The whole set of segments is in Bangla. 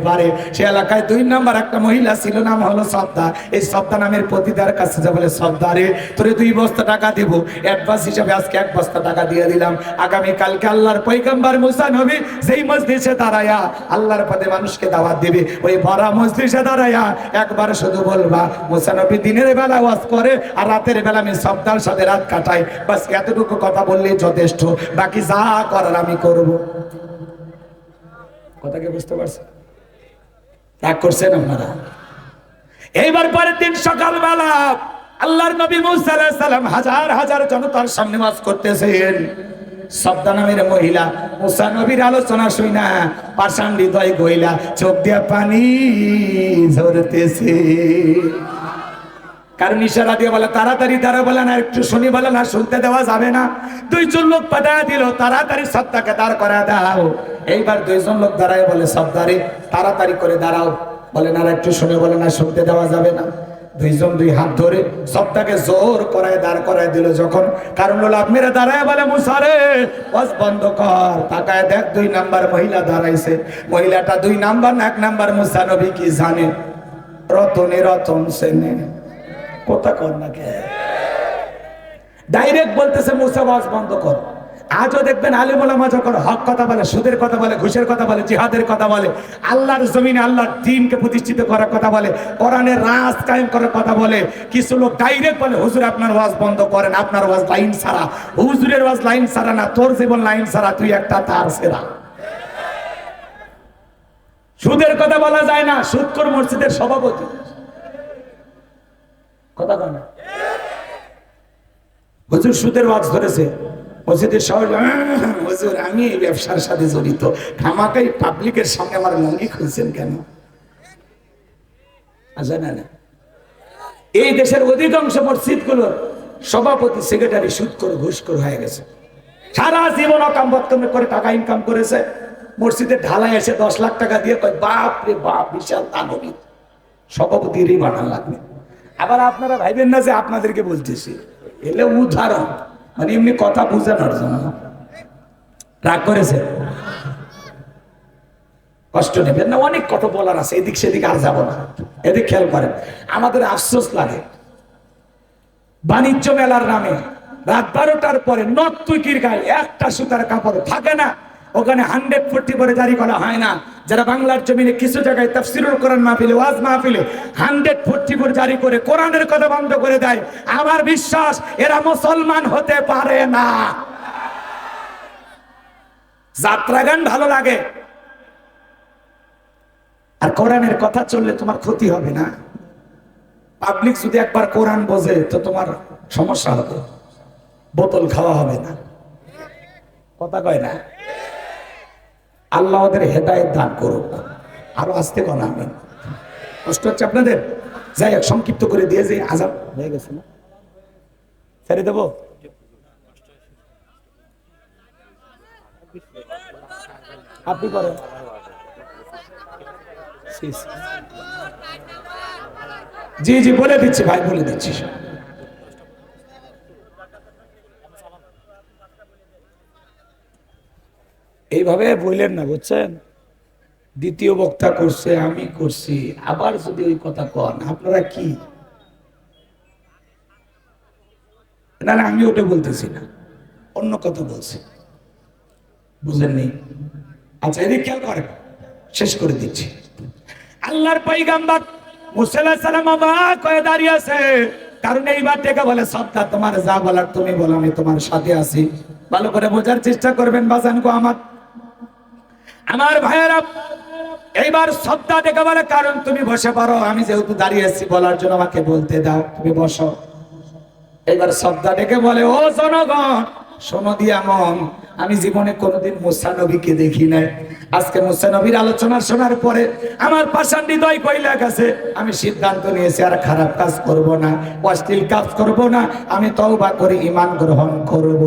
পারে। সে এলাকায় 2 নাম্বার একটা মহিলা ছিল, নাম হলো সদ্দা। এই সদ্দা নামের পতিতার কাছে যা বলে, সদ্দা রে তোরে 2 বস্তা টাকা দেব, অ্যাডভান্স হিসাবে আজকে 1 বস্তা টাকা দিয়ে দিলাম। আগামী কালকে আল্লাহর পয়গম্বর মুসা নবী যেই মজলিসে দাঁড়ায়া আল্লাহর পথে মানুষকে দাওয়াত দেবে, ওই ভরা মজলিসে দাঁড়ায়া একবার শুধু বলবা, মুসা নবী দিনের বেলা ওয়াজ করে আর রাতের বেলা আমি সদ্দার সাথে রাত কাটাই। বাস এতটুকু কথা বললেই যথেষ্ট, বাকি যা করার আমি করব। কথাকে বুঝতে পারছেন? রাগ করছেন আপনারা? এইবার পরের দিন সকালবেলা আল্লাহর নবী মুসা আলাইহিস সালাম হাজার হাজার জনতার সামনে ওয়াজ করতেছেন। সদ্দা নামের মহিলা মুসা নবীর আলোচনা শুইনা পাষাণ হৃদয় গইলা চোখ দিয়া পানি ঝরতেছে। কারণ ইশারা দিয়ে বলে তাড়াতাড়ি দাঁড়া, বলে না একটু শুনি, বলে না শুনতে দেওয়া যাবে না। 2 জন লোক পাঠায় দিল, তাড়াতাড়ি সদ্দাকে দাঁড় করা দাও। এইবার 2 জন লোক দাঁড়ায় বলে, সদ্দারে তাড়াতাড়ি করে দাঁড়াও, বলে না একটু শুনে, বলে না শুনতে দেওয়া যাবে না। 2 জন 2 হাত ধরে সদ্দাকে জোর করায় দাঁড় করায় দিল। যখন কারণ হলো আপনারা দাঁড়ায় বলে, মুসা রে ওয়াজ বন্ধ কর। তাকায় দেখ 2 নাম্বার মহিলা দাঁড়াইছে। মহিলাটা 2 নাম্বার না 1 নাম্বার মুসা নবী কি জানে? রতনে রতন সেনে। কথা কর না কে? ডাইরেক্ট বলতেছে মুসা ওয়াজ বন্ধ কর। আজও দেখবেন আলেম ওলামা যখন হক কথা বলে, সুদের কথা বলে, ঘুষের কথা বলে, জিহাদের কথা বলে, আল্লাহর জমিনে আল্লাহর দ্বীনকে প্রতিষ্ঠিত করার কথা বলে, কোরআনের রাজ কায়েম করার কথা বলে, কিছু লোক ডাইরেক্ট বলে, হুজুর আপনার ওয়াজ বন্ধ করেন, আপনার ওয়াজ লাইন ছাড়া। হুজুরের ওয়াজ লাইন ছাড়া না, তোর জীবন লাইন ছাড়া, তুই একটা তার সেরা। সুদের কথা বলা যায় না, সুদখোর মসজিদের সভাপতি। কথা কয় না? হুজুর সুদের ওয়াজ ধরেছে, মসজিদের সভাপতি হুজুর আমি এই ব্যবসার সাথে জড়িত, খামাকাই পাবলিকের সামনে আমার লঙ্গি খুলছেন কেন? আচ্ছা না না, এই দেশের অধিকাংশ মসজিদগুলোর সভাপতি সেক্রেটারি সুদখোর ঘুষখোর হয়ে গেছে। সারা জীবন অকামবত করে টাকা ইনকাম করেছে, মসজিদের ঢালাই এসে 10 লাখ টাকা দিয়ে কয় বাপ রে বাপ বিশাল দানবী, সভাপতিরই বানান লাগবে। আবার আপনারা ভাইবেন না যে আপনাদেরকে বলতেছি, এলে উদাহরণ, মানে এমনি কথা বুঝানোর জন্য। রাগ করেছে? কষ্ট নেবেন না, অনেক কথা বলার আছে, এদিক সেদিক আর যাবো না। এদিক খেয়াল করেন, আমাদের আফসোস লাগে বাণিজ্য মেলার নামে রাত 12টার পরে নর্তকীর গায়ে একটা সুতার কাপড় থাকে না, ওখানে 140 করে জারি করা হয় না। যারা বাংলার জমিনে কিছু জায়গায় তাফসীরুল কোরআন মাহফিলে, ওয়াজ মাহফিলে 144 জারি করে কোরআনের কথা বন্ধ করে দেয়, আমার বিশ্বাস এরা মুসলমান হতে পারে না। যাত্রা গান ভালো লাগে, আর কোরআনের কথা চললে তোমার ক্ষতি হবে না। পাবলিক যদি একবার কোরআন বোঝে তো তোমার সমস্যা হবে, বোতল খাওয়া হবে না। কথা কয় না? আল্লাহ ওদের হেদায়েত দান করুক। আরো আসতে কোনা, আমি কষ্ট হচ্ছে আপনাদের। যাই হোক, সংক্ষিপ্ত করে দিয়ে যে আজাব হয়ে গেছে না, ছেড়ে দেবো। আপনি করেন। জি জি বলে দিচ্ছি ভাই, বলে দিচ্ছি। এইভাবে বললেন না, বুঝছেন? দ্বিতীয় বক্তা করছে, আমি করছি, আবার যদি ওই কথা কন আপনারা কি না? আমি ওটা বলতেছি না, অন্য কথা বলছি, বুঝলেননি? আচ্ছা এদিকে খেয়াল করেন, শেষ করে দিচ্ছি। আল্লাহর পয়গম্বর মুসা আলাইহিস সালাম অবাক হয়ে দাঁড়িয়ে আছে, কারণ এইবার থেকে বলে, সত্তা তোমার যা বলার তুমি বলো, আমি তোমার সাথে আছি। ভালো করে বোঝার চেষ্টা করবেন বাজান গো আমার ভাইয়েরা। এইবার সত্তা ডেকে বলে, কারণ তুমি বসে পারো, আমি যেহেতু দাঁড়িয়ে আছি বলার জন্য আমাকে বলতে দাও, তুমি বসো। এইবার সত্তা ডেকে বলে, ও জনগণ শোনো দিয়া মন, আমি জীবনে কোনোদিন মুসা নবীকে দেখি নাই। আজকে মুসা নবীর আলোচনা শোনার পরে আমার পাষাণ হৃদয় কইলা গেছে, আমি সিদ্ধান্ত নিয়েছি আর খারাপ কাজ করব না, অশ্লীল কাজ করব না, আমি তওবা করে ঈমান গ্রহণ করব।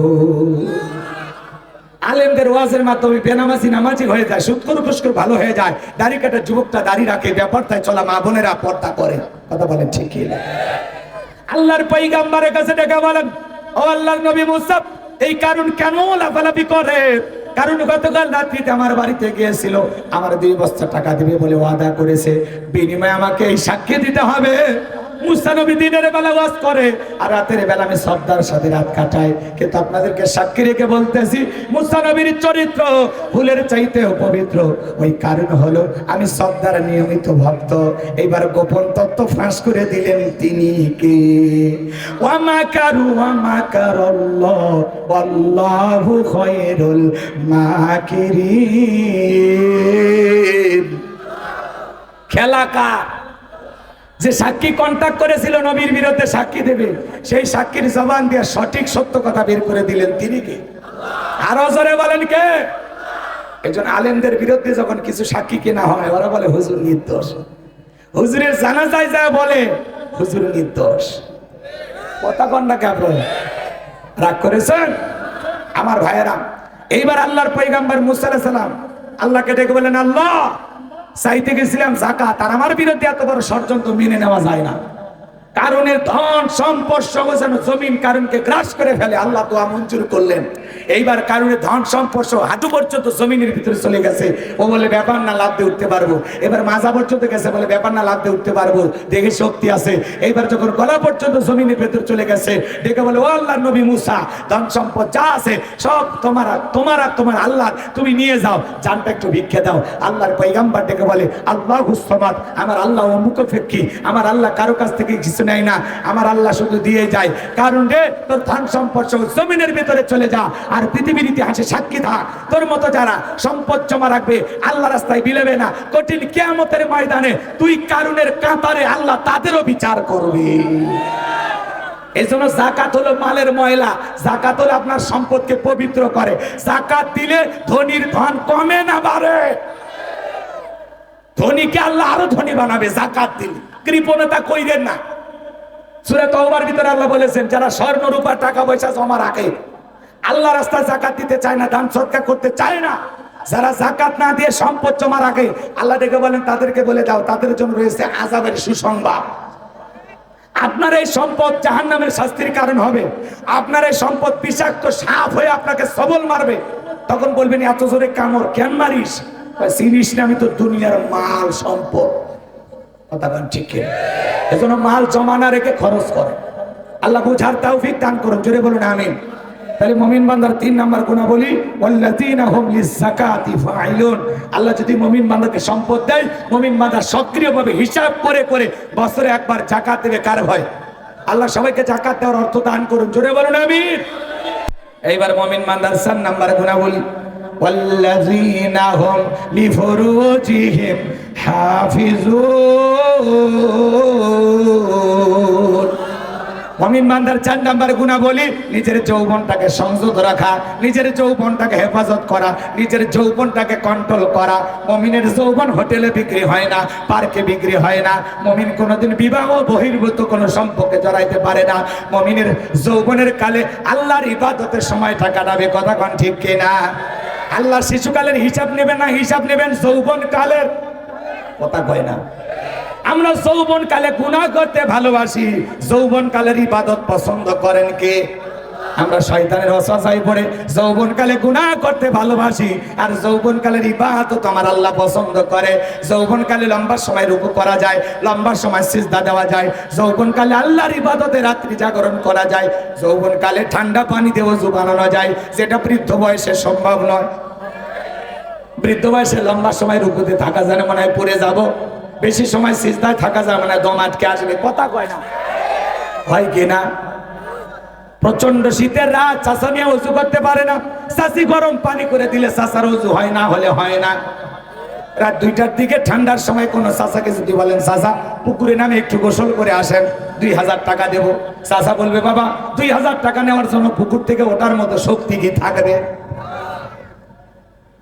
আলেমদের ওয়াজের মাধ্যমে বেনামাজি নামাজি হয়ে যায়, সুদখোর ঘুষখোর ভালো হয়ে যায়, দাড়ি কাটা যুবকটা দাড়ি রাখে, ব্যাপারটায় চলা মা বোনেরা পর্দা করে। কথা বলেন ঠিক কি না? আল্লাহর পয়গম্বরের কাছে ডেকে বলেন, ও আল্লাহর নবী মুসা, এই কারণ কেন লাফালাফি করে? কারণ গতকাল রাত্রিতে আমার বাড়িতে গিয়েছিল, আমার 2 বস্তা টাকা দিবে বলে ওয়াদা করেছে, বিনিময়ে আমাকে এই সাক্ষী দিতে হবে। মুসা নবী দিনের বেলা ওয়াজ করে আর রাতের বেলা আমি সর্দার সাথে রাত কাটাই, কিন্তু আপনাদেরকে সাক্ষী রেখে বলতেছি মুসা নবীর চরিত্র ফুলের চাইতেও পবিত্র। ওই কারণ হলো আমি সর্দার নিয়মিত ভক্ত। এইবার গোপন তত্ত্ব ফাঁস করে দিলেন তিনি কে? ওয়ামাকারু ওয়ামাকারাল্লাহ ওয়াল্লাহু খায়রুল মাকিরিন। খেলা কার? যে সাক্ষী কন্টাক্ট করেছিল নবীর বিরুদ্ধে সাক্ষী দেবে, সেই সাক্ষীর জবান দিয়ে সঠিক সত্য কথা বের করে দিলেন তিনি কে? আরো জোরে বলেন কে? একজন আলেমদের বিরুদ্ধে যখন কিছু সাক্ষী কেনা হয়, ওরা বলে হুজুর নির্দোষ। হুজুরের জানাজায় যায় বলে হুজুর নির্দোষ। কথা কন্যা কে আপনারা রাগ করেছেন? আমার ভাইয়েরা, এইবার আল্লাহর পয়গম্বর মুসা আলাইহিস সালাম আল্লাহকে ডেকে বলেন, আল্লাহ চাইতে গেছিলাম জাকাত, আর আমার বিরুদ্ধে এত বড় ষড়যন্ত্র মেনে নেওয়া যায় না। কারণের ধন সম্পদ সহ যেন জমিন কারণকে গ্রাস করে ফেলে, আল্লাহ দোয়া মঞ্জুর করলেন। এইবার কারণের ধন সম্পদ সহ হাঁটু পর্যন্ত জমিনের ভিতরে চলে গেছে। ও বলে ব্যাপার না, লাভ দিয়ে উঠতে পারবো। এবার মাজা পর্যন্ত গেছে, বলে ব্যাপার না, লাভ দিয়ে উঠতে পারবো, দেখে শক্তি আছে। এইবার যখন গলা পর্যন্ত জমিনের ভেতর চলে গেছে, ডেকে বলে, ও আল্লাহর নবী মুসা, ধন সম্পদ যা আছে সব তোমার আল্লাহ, তুমি নিয়ে যাও, জানটা একটু ভিক্ষে দাও। আল্লাহর পয়গম্বর ডেকে বলে, আল্লাহুস সামাদ, আমার আল্লাহ মুতফাক্কি, আমার আল্লাহ কারো কাছ থেকে কিছু নেয় না, আমার আল্লাহ শুধু দিয়ে যায়। কারণ রে তোর ধন সম্পদ সহ জমিনের ভিতরে চলে যা, আর পৃথিবীর ইতিহাসে সাক্ষী থাক, তোর মতো যারা সম্পদ জমা রাখবে আল্লাহ রাস্তায় বিলাবে না, কঠিন কিয়ামতের ময়দানে তুই কারণের কাতারে আল্লাহ তাদেরও বিচার করবে। এজন্য যাকাত হলো মালের ময়লা, যাকাত হলো আপনার সম্পদকে পবিত্র করে। যাকাত দিলে ধনীর ধন কমে না বাড়ে। ধনীকে আল্লাহ আরো ধনী বানাবে যাকাত দিলে। কৃপণতা কইরেন না। সূরা তাওবার ভিতরে আল্লাহ বলেছেন, যারা স্বর্ণ রূপা টাকা পয়সা জমা রাখে, আল্লাহ রাস্তায় যাকাত দিতে চায় না, দান সদকা করতে চায় না, যারা যাকাত না দিয়ে সম্পদ জমা রাখে, আল্লাহ ডেকে বলেন তাদেরকে বলে দাও, তাদের জন্য রয়েছে আযাবের সুসংবাদ। আপনার এই সম্পদ জাহান্নামের শাস্তির কারণ হবে। আপনার এই সম্পদ বিষাক্ত সাপ হয়ে আপনাকে সবল মারবে। তখন বলবেন, এত জোরে কামড় কেন মারিস? চিনিস না আমি তো দুনিয়ার মাল সম্পদ। কথা বলেন ঠিক কি? এজন্য মাল জমা না রেখে খরচ করে। আল্লাহ বুঝার তৌফিক দান করুন, জোরে বলুন আমিন। তাহলে মুমিন বান্দার 3 নাম্বার গুণাবলী, ওয়াল্লাযীনা হুম লিয-যাকাতি ফাঈলুন। আল্লাহ যদি মুমিন বান্দাকে সম্পদ দেয়, মুমিন বান্দা সক্রিয়ভাবে হিসাব করে করে বছরে একবার যাকাত দেবে। কার ভয়? আল্লাহ সবাইকে যাকাত দেওয়ার অর্থ দান করুন, জোরে বলুন আমিন। এইবার মুমিন বান্দার 4 নাম্বার গুণাবলী, ওয়াল্লাযীনা হুম লিফুরুজিহিম হাফিজুন। মুমিন বান্দার 4 নাম্বার গুণাবলী, নিজের যৌবনটাকে সংযত রাখা, নিজের যৌবনটাকে হেফাজত করা, নিজের যৌবনটাকে কন্ট্রোল করা। মুমিনের যৌবন হোটেলে বিক্রি হয় না, পার্কে বিক্রি হয় না। মুমিন কোনোদিন বিবাহ বহির্ভূত কোনো সম্পর্কে জড়াইতে পারে না। মুমিনের যৌবনের কালে আল্লাহর ইবাদতের সময়টা কাটাবে। কথা কোন ঠিক কিনা? আল্লাহ শিশুকালের হিসাব নেবেন না, হিসাব নেবেন যৌবন কালের। কথা কয় না? আমরা যৌবন কালে গুনাহ করতে ভালোবাসি, যৌবন কালের ইবাদত পছন্দ করেন কে? আমরা শয়তানের ওয়াসওয়াসায় পড়ে যৌবন কালে গুনাহ করতে ভালোবাসি, আর যৌবন কালের ইবাদত আমার আল্লাহ পছন্দ করে। যৌবন কালে লম্বা সময় রুকু করা যায়, লম্বা সময় সিজদা দেওয়া যায়। যৌবন কালে আল্লাহর ইবাদতে রাত্রি জাগরণ করা যায়। যৌবন কালে ঠান্ডা পানি দিয়ে ওযু বানানো যায়, যেটা বৃদ্ধ বয়সে সম্ভব নয়। বৃদ্ধ বয়সে লম্বা সময় রুকুতে থাকা যায় না, মনে হয় পড়ে যাব। বেশি সময় সিজদায় থাকা যায়, মানে দম আটকে আসবে। কথা কয় না? হয় কিনা? প্রচন্ড শীতের রাত, চাচা নিয়ে ওযু করতে পারে না। চাচি গরম পানি করে দিলে চাচার ওযু হয় না, হলে হয় না। রাত 2টার দিকে ঠান্ডার সময় কোনো চাচাকে যদি বলেন, চাচা পুকুরে নামে একটু গোসল করে আসেন, 2000 টাকা দেবো, চাচা বলবে, বাবা 2000 টাকা নেওয়ার জন্য পুকুর থেকে ওঠার মতো শক্তি কি থাকবে?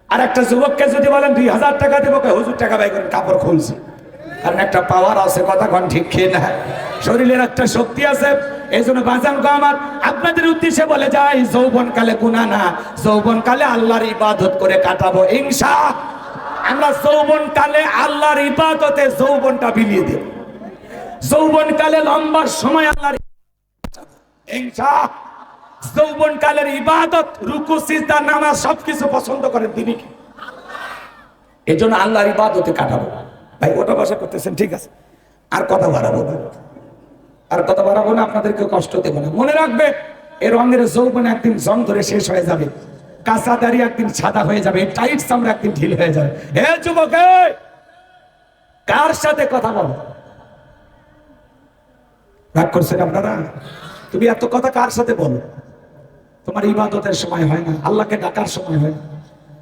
আর একটা যুবককে যদি বলেন 2000 টাকা দেবো, হুজুর টাকা বাই করেন, কাপড় খুলছে। কারণ একটা পাওয়ার আছে। কথা কোন ঠিক কি না? শরীরের একটা শক্তি আছে। এই জন্য বাঁচান গো আমার, আপনাদের উদ্দেশ্যে বলে যাই, যৌবন কালে গুনাহ না, যৌবন কালে আল্লাহর ইবাদত করে কাটাবো ইনশাআল্লাহ। আমরা যৌবন কালে আল্লাহর ইবাদতে যৌবনটা বিলিয়ে দেব। যৌবন কালে লম্বা সময় আল্লাহর ইনশাআল্লাহ। যৌবন কালের ইবাদত, রুকু, সিজদা, নামাজ সবকিছু পছন্দ করেন তিনি কি? এই জন্য আল্লাহর ইবাদতে কাটাবো। ভাই ওটা বাসা করতেছেন, ঠিক আছে, আর কথা বাড়াবো না, আর কথা বাড়াবো না, আপনাদেরকে কষ্ট দেবো না। মনে রাখবে, এর রঙের যৌবন একদিন জং ধরে শেষ হয়ে যাবে, কাঁচা দাড়ি একদিন সাদা হয়ে যাবে, টাইট চামড়া একদিন ঢিল হয়ে যাবে। হে যুবক, কার সাথে কথা বলো? রাগ করছেন আপনারা? তুমি এত কথা কার সাথে বলো? তোমার ইবাদতের সময় হয় না, আল্লাহকে ডাকার সময় হয় না,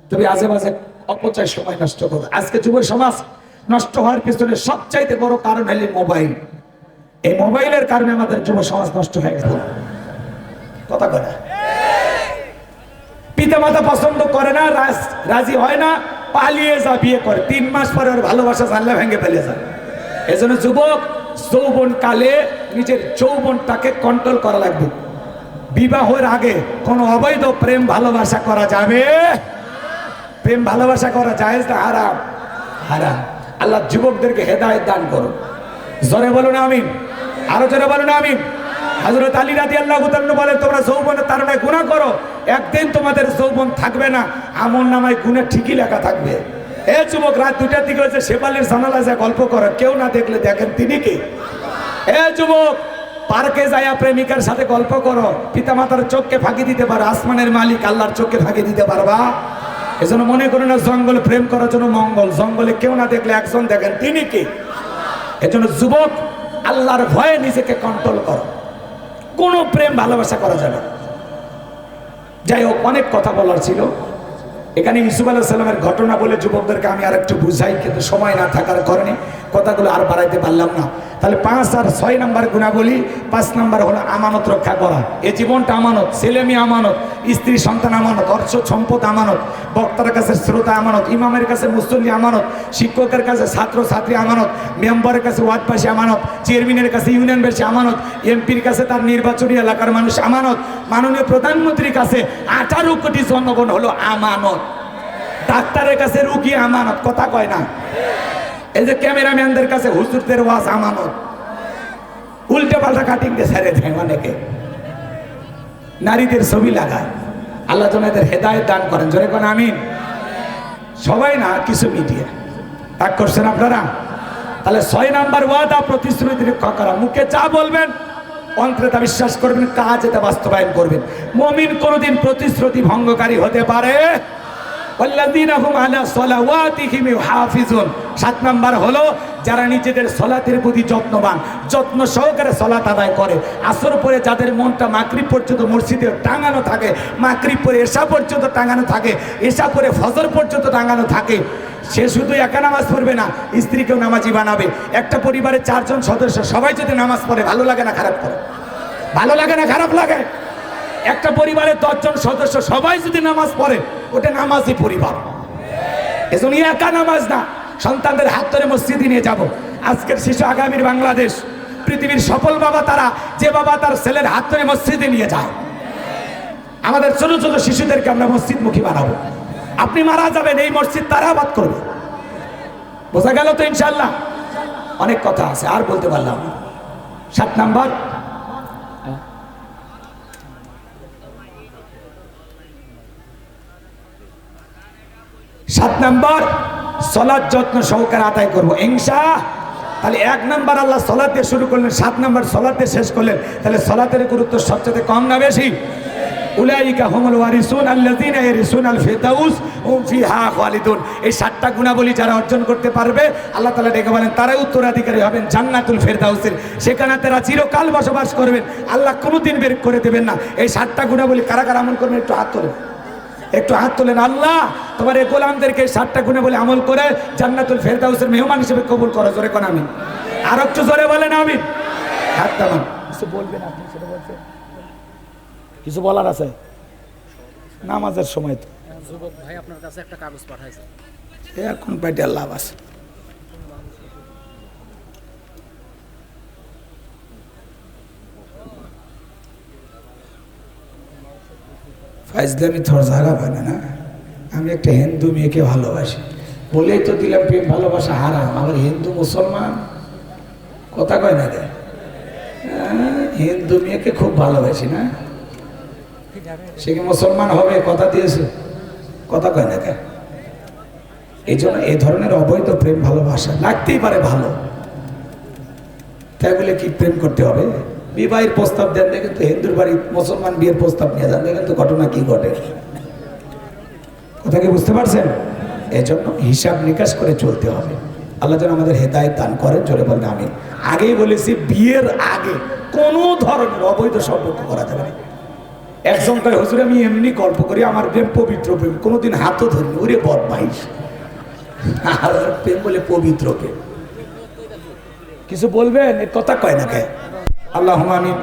তুমি আজে বাজে অপচয় সময় নষ্ট করো। আজকে যুব সমাজ নষ্ট হওয়ার পিছনে সবচাইতে বড় কারণ হলো মোবাইল। এই মোবাইলের কারণে আমাদের যুব সমাজ নষ্ট হয়ে গেল। কথা বলে পিতা মাতা পছন্দ করে না, রাজি হয় না, পালিয়ে যা বিয়ে করে, 3 মাস পরে ওর ভালোবাসা জানলা ভেঙে ফেলে যায়। এজন্য যুবক যৌবন কালে নিজের যৌবনটাকে কন্ট্রোল করা লাগবে। বিবাহের আগে কোন অবৈধ প্রেম ভালোবাসা করা যাবে? প্রেম ভালোবাসা করা জায়েজ না হারাম? হারাম। আল্লাহ যুবকদেরকে হেদায়েত দান করো। জোরে বলুন আমিন, আরো জোরে বলুন আমিন। হযরত আলী রাদিয়াল্লাহু তাআলা বলেন, তোমরা যৌবনের তাড়নায় গুনাহ করো, একদিন তোমাদের যৌবন থাকবে না, আমলনামায় গুনাহ ঠিকই লেখা থাকবে। এ যুবক, রাত 2টার দিকে হচ্ছে শেফালির জানালায় যা গল্প করে, কেউ না দেখলে দেখেন তিনি কি? এ যুবক, পার্কে যায়া প্রেমিকার সাথে গল্প করো, পিতামাতার চোখকে ফাঁকি দিতে পারো, আসমানের মালিক আল্লাহর চোখকে ফাঁকি দিতে পারবা? এজন্য মনে করো না জঙ্গলে প্রেম করার জন্য মঙ্গল, জঙ্গলে কেউ না দেখলে একজন দেখেন তিনি কি? এজন্য যুবক, আল্লাহর ভয়ে নিজেকে কন্ট্রোল করো, কোনো প্রেম ভালোবাসা করা যাবে না। যাই হোক, অনেক কথা বলার ছিল। এখানে ইউসুফ আলাইহিস সালামের ঘটনা বলে যুবকদেরকে আমি আর একটু বুঝাই, কিন্তু সময় না থাকার কারণে কথাগুলো আর বাড়াইতে পারলাম না। তাহলে 5 আর 6 নাম্বার গুণাবলী। 5 নাম্বার হলো আমানত রক্ষা করা। এই জীবনটা আমানত, ছেলে মেয়ে আমানত, স্ত্রী সন্তান আমানত, অর্থ সম্পদ আমানত, বক্তার কাছে শ্রোতা আমানত, ইমামের কাছে মুসল্লি আমানত, শিক্ষকের কাছে ছাত্র ছাত্রী আমানত, মেম্বারের কাছে ওয়ার্ডবাসী আমানত, চেয়ারম্যানের কাছে ইউনিয়নবাসী আমানত, এমপির কাছে তার নির্বাচনী এলাকার মানুষ আমানত, মাননীয় প্রধানমন্ত্রীর কাছে 18 কোটি জনগণ হলো আমানত, ডাক্তারের কাছে রুগী আমানত, কথা কয় না। এই যে ক্যামেরাম্যানদের কাছে হুজুরদের ওয়াজ আমানত, উল্টে পাল্টা কাটিং দিয়ে ছেড়ে দেয় অনেকে, নারীদের ছবি লাগায়। আল্লাহ যেন এদের হেদায়েত দান করেন, জোরে কোন আমিন। সবাই না, কিছু মিডিয়া। রাগ করছেন আপনারা? তাহলে 6 নাম্বার ওয়াদা, প্রতিশ্রুতি রক্ষা করা। মুখে যা বলবেন অন্তরে তা বিশ্বাস করবেন, কাজে তা বাস্তবায়ন করবেন। মুমিন কোনোদিন প্রতিশ্রুতি ভঙ্গকারী হতে পারে? 7 নাম্বার হলো যারা নিজেদের সলাতের প্রতি যত্নবান, যত্ন সহকারে সলাত আদায় করে। আসর পরে যাদের মনটা মাগরিব পর্যন্ত মসজিদে টাঙানো থাকে, মাগরিব পরে এশা পর্যন্ত টাঙানো থাকে, এশা পরে ফজর পর্যন্ত টাঙানো থাকে, সে শুধু একা নামাজ পড়বে না, স্ত্রীকেও নামাজি বানাবে। একটা পরিবারে 4 জন সদস্য সবাই যদি নামাজ পড়ে, ভালো লাগে না খারাপ করে? ভালো লাগে না খারাপ লাগে? একটা পরিবারের 10 জন সদস্য সবাই যদি নামাজ পড়ে, ওটা নামাজি পরিবার। এজন্য একা নামাজ না, সন্তানদের হাত ধরে মসজিদে নিয়ে যাব। আজকের শিশু আগামীর বাংলাদেশ। পৃথিবীর সফল বাবা তারা, যে বাবা তার ছেলের হাত ধরে মসজিদে নিয়ে যায়। আমাদের ছোট ছোট শিশুদেরকে আমরা মসজিদমুখী বানাবো। আপনি মারা যাবেন, এই মসজিদ তারা আবাদ করবে। বোঝা গেল তো ইনশাআল্লাহ? অনেক কথা আছে, আর বলতে পারলাম না। 7 নাম্বার, সলাৎ যত্ন সহকারে আদায় করবো ইনশাআল্লাহ। তাহলে 1 নাম্বার আল্লাহ সলাৎ দিয়ে শুরু করলেন, 7 নাম্বার সলাৎ দিয়ে শেষ করলেন। তাহলে সলাতের গুরুত্ব সবচেয়ে কম না বেশি? উলাইকা হুমুল ওয়ারিসুন আল্লাযীনা ইয়ারিসুনাল ফিরদাউস হুম ফিহা খালিদুন। এই 7টা গুণাবলী যারা অর্জন করতে পারবে, আল্লাহ তাআলা ডেকে বলেন তারাই উত্তরাধিকারী হবেন জান্নাতুল ফিরদাউসের। সেখানে তারা চিরকাল বসবাস করবেন, আল্লাহ কোনোদিন বের করে দেবেন না। এই 7টা গুণাবলী কারা কারা আমল করবেন? একটু হাত তোলেন, একটু হাত তোলেন। আল্লাহ তোমার এই গোলামদেরকে 7টা গুণাবলী আমল করে জান্নাতুল ফিরদাউসের মেহমান হিসেবে কবুল করো। জোরে কোন আমিন। আর একটু জোরে বলেন আমিন। হাত তামান। কিছু বলবেন আপনি? সেটা বলছেন, কিছু বলার আছে? নামাজের সময় তো যুবক ভাই আপনার কাছে একটা কাগজ পাঠাইছে, এখন পাইতে লাভ আছে। ফাইজলামি থর জায়গা পায় না। আমি একটা হিন্দু মেয়েকে ভালোবাসি বলেই তো দিলাম প্রেম ভালোবাসা হারাম। আমার হিন্দু মুসলমান কথা কয় না রে, হিন্দু মেয়েকে খুব ভালোবাসি না, সে কি মুসলমান হবে? কথা দিয়েছে, কথা কয় না কেন? এই জন্য এই ধরনের অবৈধ প্রেম ভালোবাসা লাগতেই পারে ভালো, তাই বলে কি প্রেম করতে হবে? বিবাহের প্রস্তাব দেন, দেখেন তো হিন্দুর বাড়ি মুসলমান বিয়ের প্রস্তাব নিয়ে যান, দেখেন তো ঘটনা কি ঘটে। কথা কি বুঝতে পারছেন? এই জন্য হিসাব নিকাশ করে চলতে হবে। আল্লাহ যেন আমাদের হেদায়েত দান করেন, চলে বলেন আমি। আগেই বলেছি বিয়ের আগে কোনো ধরনের অবৈধ সম্পর্ক করা যাবে না। একজন কয় হুজুর আমি এমনি গল্প করি, আমার প্রেম পবিত্র প্রেম, কোনোদিন হাতও ধরিনি। ওরে বদমাইশ, আর প্রেম বলে পবিত্র প্রেম। কিছু বলবেন? এর কথা কয় না কে? আল্লাহুম্মা আমিন।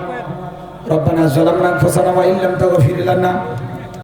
রব্বানা যালামনা আনফুসানা ওয়া ইল্লাম তাগফির লানা